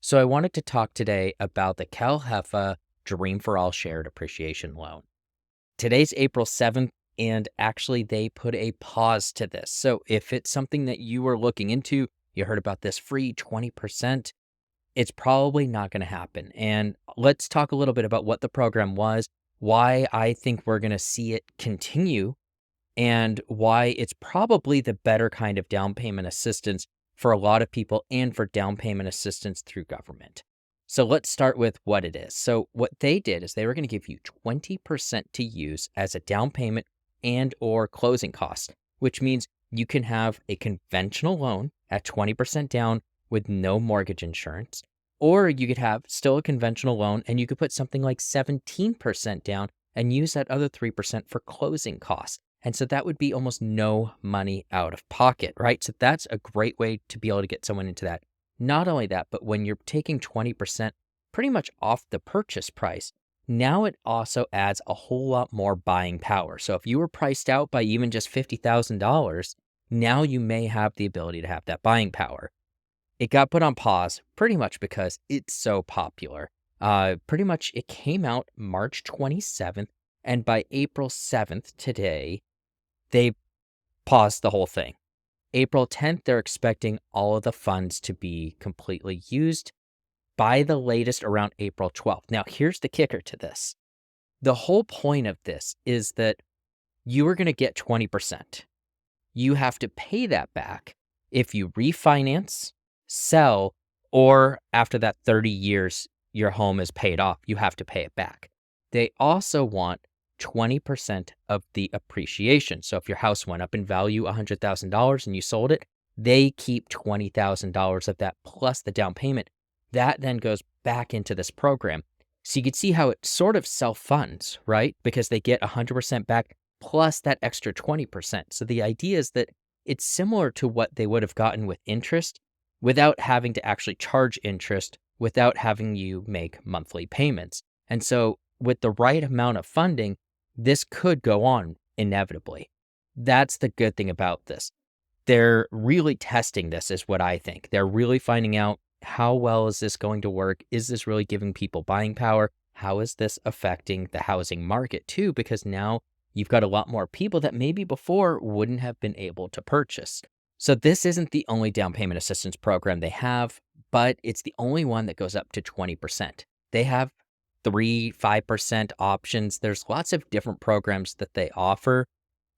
So I wanted to talk today about the CalHFA Dream for All Shared Appreciation Loan. Today's April 7th, and actually they put a pause to this. So if it's something that you were looking into, you heard about this free 20%, it's probably not going to happen. And let's talk a little bit about what the program was, why I think we're going to see it continue, and why it's probably the better kind of down payment assistance for a lot of people and for down payment assistance through government. So let's start with what it is. So what they did is they were going to give you 20% to use as a down payment and or closing cost, which means you can have a conventional loan at 20% down with no mortgage insurance, or you could have still a conventional loan and you could put something like 17% down and use that other 3% for closing costs. And so that would be almost no money out of pocket, right? So that's a great way to be able to get someone into that. Not only that, but when you're taking 20% pretty much off the purchase price, now it also adds a whole lot more buying power. So if you were priced out by even just $50,000, now you may have the ability to have that buying power. It got put on pause pretty much because it's so popular. Pretty much it came out March 27th, and by April 7th, today, they paused the whole thing. April 10th, they're expecting all of the funds to be completely used by the latest around April 12th. Now, here's the kicker to this. The whole point of this is that you are going to get 20%. You have to pay that back if you refinance, sell, or after that 30 years, your home is paid off, you have to pay it back. They also want 20% of the appreciation. So if your house went up in value $100,000 and you sold it, they keep $20,000 of that plus the down payment. That then goes back into this program. So you can see how it sort of self-funds, right? Because they get 100% back plus that extra 20%. So the idea is that it's similar to what they would have gotten with interest without having to actually charge interest, without having you make monthly payments. And so with the right amount of funding, this could go on inevitably. That's the good thing about this. They're really testing this is what I think. They're really finding out how well is this going to work? Is this really giving people buying power? How is this affecting the housing market too? Because now you've got a lot more people that maybe before wouldn't have been able to purchase. So this isn't the only down payment assistance program they have, but it's the only one that goes up to 20%. They have 3-5% options. There's lots of different programs that they offer.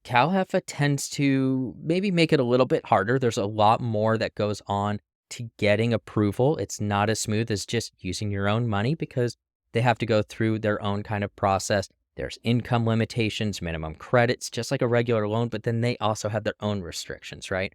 CalHFA tends to maybe make it a little bit harder. There's a lot more that goes on to getting approval. It's not as smooth as just using your own money because they have to go through their own kind of process. There's income limitations, minimum credits, just like a regular loan, but then they also have their own restrictions, right?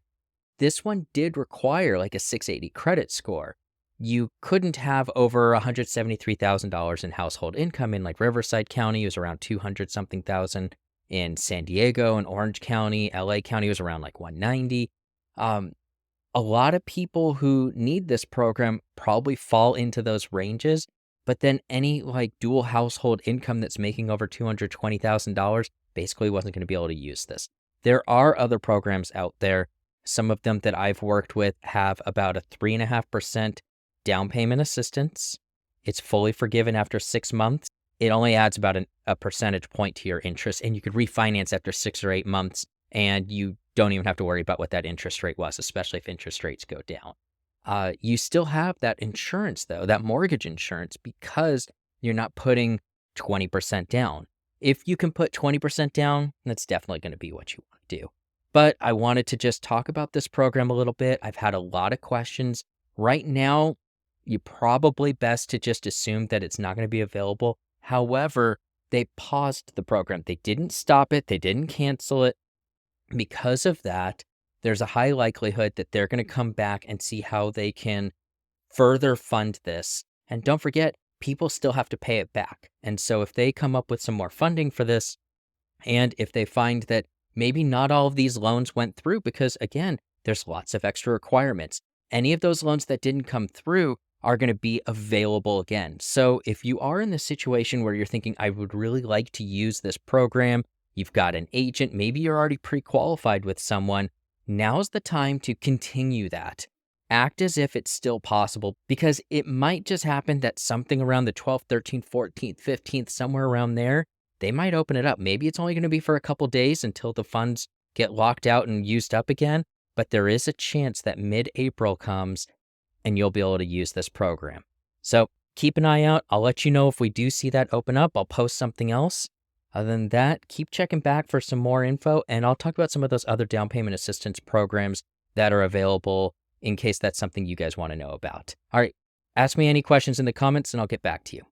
This one did require like a 680 credit score. You couldn't have over $173,000 in household income in like Riverside County. It was around 200 something thousand. In San Diego and Orange County, LA County was around like 190. A lot of people who need this program probably fall into those ranges, but then any like dual household income that's making over $220,000 basically wasn't going to be able to use this. There are other programs out there. Some of them that I've worked with have about a 3.5% down payment assistance. It's fully forgiven after 6 months. It only adds about a percentage point to your interest, and you could refinance after 6 or 8 months, and you don't even have to worry about what that interest rate was, especially if interest rates go down. You still have that insurance, though, that mortgage insurance, because you're not putting 20% down. If you can put 20% down, that's definitely going to be what you want to do. But I wanted to just talk about this program a little bit. I've had a lot of questions. Right now, you're probably best to just assume that it's not going to be available. However, they paused the program. They didn't stop it. They didn't cancel it. Because of that, there's a high likelihood that they're going to come back and see how they can further fund this. And don't forget, people still have to pay it back. And so if they come up with some more funding for this, and if they find that maybe not all of these loans went through, because again, there's lots of extra requirements. Any of those loans that didn't come through are going to be available again. So if you are in the situation where you're thinking, I would really like to use this program, you've got an agent, maybe you're already pre-qualified with someone, now's the time to continue that. act as if it's still possible because it might just happen that something around the 12th, 13th, 14th, 15th, somewhere around there, they might open it up. Maybe it's only going to be for a couple days until the funds get locked out and used up again, but there is a chance that mid-April comes and you'll be able to use this program. So keep an eye out. I'll let you know if we do see that open up. I'll post something else. Other than that, keep checking back for some more info, and I'll talk about some of those other down payment assistance programs that are available in case that's something you guys want to know about. All right, ask me any questions in the comments and I'll get back to you.